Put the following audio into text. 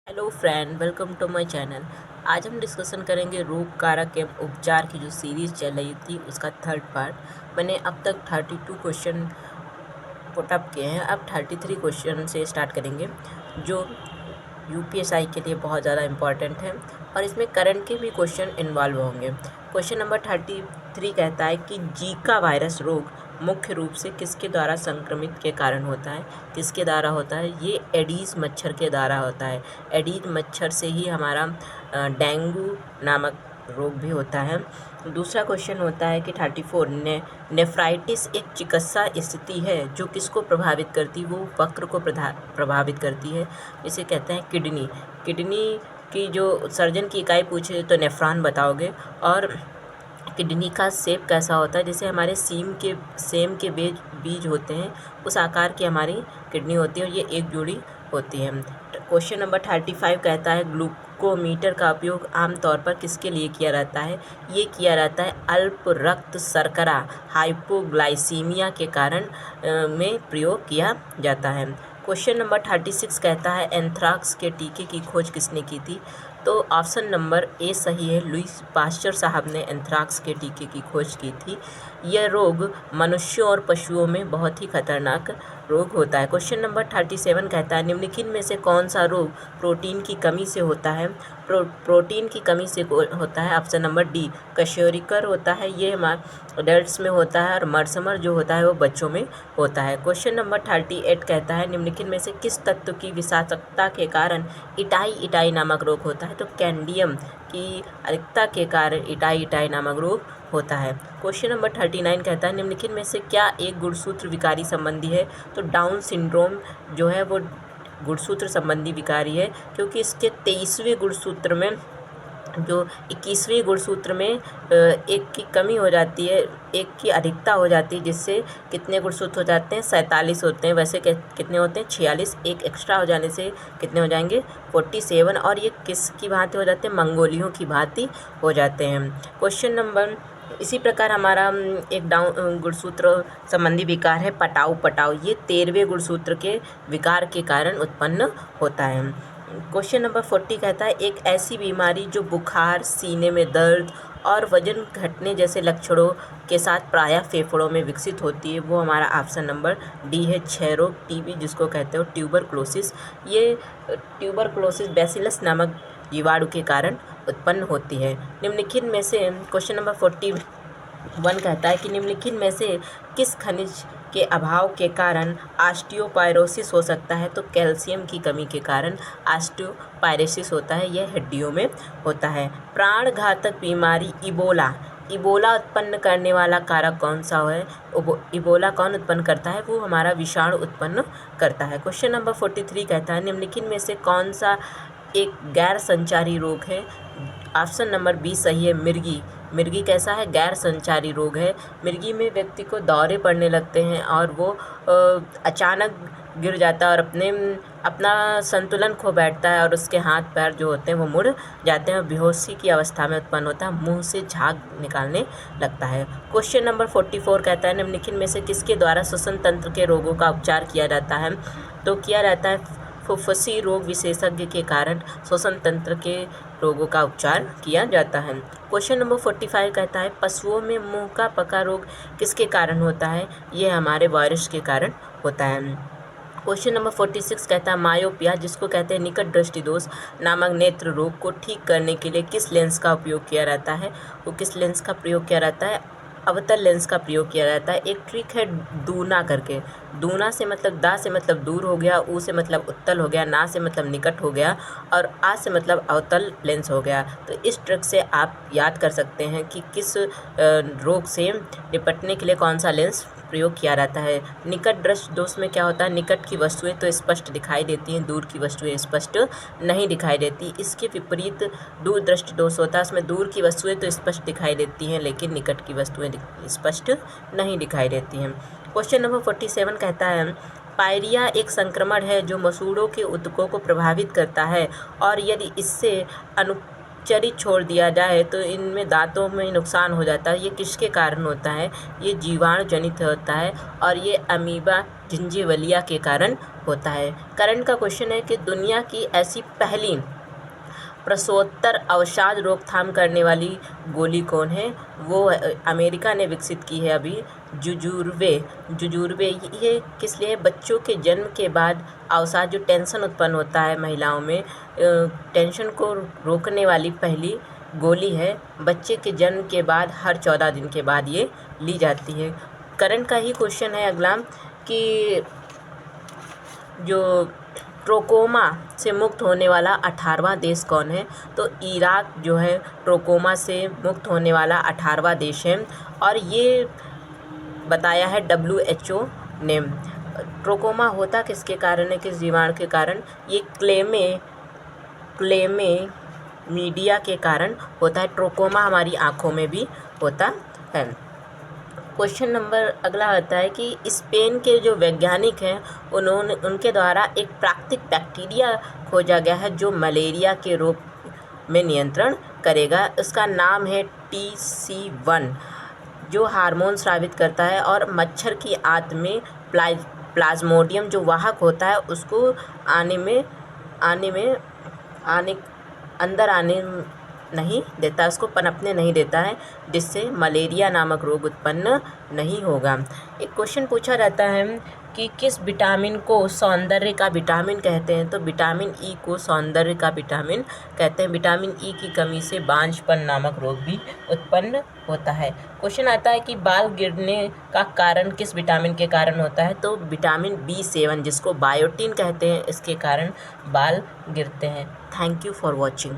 Hello friend, welcome to my channel. आज हम discussion करेंगे रोग कारक एवं उपचार की जो सीरीज़ चल रही थी उसका थर्ड पार्ट। मैंने अब तक 32 क्वेश्चन पुटअप किए हैं। अब 33 क्वेश्चन से स्टार्ट करेंगे जो यूपीएसआई के लिए बहुत ज़्यादा इम्पॉर्टेंट है और इसमें करंट के भी क्वेश्चन इन्वॉल्व होंगे। क्वेश्चन नंबर 33 कहता है कि जीका वायरस रोग मुख्य रूप से किसके द्वारा संक्रमित के कारण होता है। किसके द्वारा होता है? ये एडीज मच्छर के द्वारा होता है। एडीज मच्छर से ही हमारा डेंगू नामक रोग भी होता है। दूसरा क्वेश्चन होता है कि 34 नेफ्राइटिस एक चिकित्सा स्थिति है जो किसको प्रभावित करती है? वो वक्र को प्रभावित करती है। इसे कहते हैं किडनी। किडनी की जो सर्जन की इकाई पूछे तो नेफ्रॉन बताओगे। और किडनी का शेप कैसा होता है? जैसे हमारे सेम के बीज होते हैं उस आकार की हमारी किडनी होती है और ये एक जोड़ी होती है। क्वेश्चन नंबर 35 कहता है ग्लूकोमीटर का उपयोग आमतौर पर किसके लिए किया जाता है? ये किया जाता है अल्प रक्त शर्करा हाइपोग्लाइसीमिया के कारण में प्रयोग किया जाता है। क्वेश्चन नंबर 36 कहता है एंथ्राक्स के टीके की खोज किसने की थी? तो ऑप्शन नंबर ए सही है। लुईस पास्चर साहब ने एंथ्राक्स के टीके की खोज की थी। यह रोग मनुष्यों और पशुओं में बहुत ही खतरनाक रोग होता है। क्वेश्चन नंबर 37 कहता है निम्नलिखित में से कौन सा रोग प्रोटीन की कमी से होता है? प्रोटीन की कमी से होता है ऑप्शन नंबर डी क्वेश्चरिकर होता है। ये हमारे अडल्ट्स में होता है और मर्समर जो होता है वो बच्चों में होता है। क्वेश्चन नंबर 38 कहता है निम्नलिखित में से किस तत्व की विषाक्तता के कारण इटाई नामक रोग होता है? तो कैंडियम की अधिकता के कारण इटाई नामक रोग होता है। क्वेश्चन नंबर 39 कहता है निम्नलिखित में से क्या एक गुणसूत्र विकारी संबंधी है? तो डाउन सिंड्रोम जो है वो गुणसूत्र संबंधी विकारी है, क्योंकि इसके 23वें गुणसूत्र में जो 21वें गुणसूत्र में एक की कमी हो जाती है, एक की अधिकता हो जाती है, जिससे कितने गुणसूत्र हो जाते हैं? 47 होते हैं। वैसे कितने होते हैं? 46। एक एक्स्ट्रा हो जाने से कितने हो जाएंगे? 47। और ये किस की भांति हो जाते हैं? मंगोलियों की भांति हो जाते हैं। क्वेश्चन नंबर इसी प्रकार हमारा एक डाउन गुणसूत्र संबंधी विकार है पटाऊ। ये 13वें गुणसूत्र के विकार के कारण उत्पन्न होता है। क्वेश्चन नंबर 40 कहता है एक ऐसी बीमारी जो बुखार, सीने में दर्द और वजन घटने जैसे लक्षणों के साथ प्रायः फेफड़ों में विकसित होती है, वो हमारा ऑप्शन नंबर डी है क्षय रोग, टीबी जिसको कहते हो ट्यूबरक्लोसिस। ये ट्यूबरक्लोसिस बैसिलस नामक जीवाणु के कारण उत्पन्न होती है। निम्नलिखित में से क्वेश्चन नंबर 41 कहता है कि निम्नलिखित में से किस खनिज के अभाव के कारण ऑस्टियोपाइरोसिस हो सकता है? तो कैल्शियम की कमी के कारण ऑस्टियोपाइरोसिस होता है। यह हड्डियों में होता है। प्राणघातक बीमारी इबोला उत्पन्न करने वाला कारक कौन सा है? इबोला कौन उत्पन्न करता है? वो हमारा विषाणु उत्पन्न करता है। क्वेश्चन नंबर 43 कहता है निम्नलिखित में से कौन सा एक गैर संचारी रोग है? ऑप्शन नंबर बी सही है मिर्गी कैसा है? गैर संचारी रोग है। मिर्गी में व्यक्ति को दौरे पड़ने लगते हैं और वो अचानक गिर जाता है और अपना संतुलन खो बैठता है और उसके हाथ पैर जो होते हैं वो मुड़ जाते हैं और बेहोशी की अवस्था में उत्पन्न होता है, मुंह से झाग निकालने लगता है। क्वेश्चन नंबर 44 कहता है निम्नलिखित में से किसके द्वारा श्वसन तंत्र के रोगों का उपचार किया जाता है? तो किया जाता है फुफ्फुसी रोग विशेषज्ञ के कारण श्वसन तंत्र के रोगों का उपचार किया जाता है। क्वेश्चन नंबर 45 कहता है पशुओं में मुंह का पका रोग किसके कारण होता है? ये हमारे वायरस के कारण होता है। क्वेश्चन नंबर 46 कहता है मायोपिया जिसको कहते हैं निकट दृष्टि दोष नामक नेत्र रोग को ठीक करने के लिए किस लेंस का उपयोग किया जाता है? वो किस लेंस का प्रयोग किया जाता है? अवतल लेंस का प्रयोग किया जाता है। एक ट्रिक है दूना करके। दूना से मतलब दा से मतलब दूर हो गया, ऊ से मतलब उत्तल हो गया, ना से मतलब निकट हो गया और आ से मतलब अवतल लेंस हो गया। तो इस ट्रिक से आप याद कर सकते हैं कि किस रोग से निपटने के लिए कौन सा लेंस प्रयोग किया जाता है। निकट दृष्टि दोष में क्या होता है? निकट की वस्तुएं तो स्पष्ट दिखाई देती हैं, दूर की वस्तुएं स्पष्ट नहीं दिखाई देती। इसके विपरीत दूर दृष्टि दोष होता है, उसमें दूर की वस्तुएं तो स्पष्ट दिखाई देती हैं लेकिन निकट की वस्तुएं स्पष्ट नहीं दिखाई देती हैं। क्वेश्चन नंबर 47 कहता है पायरिया एक संक्रमण है जो मसूड़ों के ऊतकों को प्रभावित करता है और यदि इससे अनुपचरित छोड़ दिया जाए तो इनमें दांतों में नुकसान हो जाता है। ये किसके कारण होता है? ये जीवाणु जनित होता है और ये अमीबा जिंजीवलिया के कारण होता है। करंट का क्वेश्चन है कि दुनिया की ऐसी पहली प्रसवोत्तर अवसाद रोकथाम करने वाली गोली कौन है? वो अमेरिका ने विकसित की है अभी, जुजुर्वे। ये किस लिए? बच्चों के जन्म के बाद अवसाद, जो टेंशन उत्पन्न होता है महिलाओं में, टेंशन को रोकने वाली पहली गोली है। बच्चे के जन्म के बाद हर 14 दिन के बाद ये ली जाती है। करंट का ही क्वेश्चन है अगला कि जो ट्रोकोमा से मुक्त होने वाला 18वां देश कौन है? तो इराक जो है ट्रोकोमा से मुक्त होने वाला 18वां देश है, और ये बताया है WHO ने। ट्रोकोमा होता किसके कारण है, किस जीवाणु के कारण? ये क्लेमे मीडिया के कारण होता है। ट्रोकोमा हमारी आँखों में भी होता है। क्वेश्चन नंबर अगला आता है कि स्पेन के जो वैज्ञानिक हैं उनके द्वारा एक प्राकृतिक बैक्टीरिया खोजा गया है जो मलेरिया के रोग में नियंत्रण करेगा। उसका नाम है TC1, जो हार्मोन स्रावित करता है और मच्छर की आंत में प्लाज्मोडियम जो वाहक होता है उसको अंदर आने नहीं देता, उसको पनपने नहीं देता है, जिससे मलेरिया नामक रोग उत्पन्न नहीं होगा। एक क्वेश्चन पूछा जाता है कि किस विटामिन को सौंदर्य का विटामिन कहते हैं? तो विटामिन ई को सौंदर्य का विटामिन कहते हैं। विटामिन ई की कमी से बांझपन नामक रोग भी उत्पन्न होता है। क्वेश्चन आता है कि बाल गिरने का कारण किस विटामिन के कारण होता है? तो विटामिन B7, जिसको बायोटिन कहते हैं, इसके कारण बाल गिरते हैं। Thank you for watching.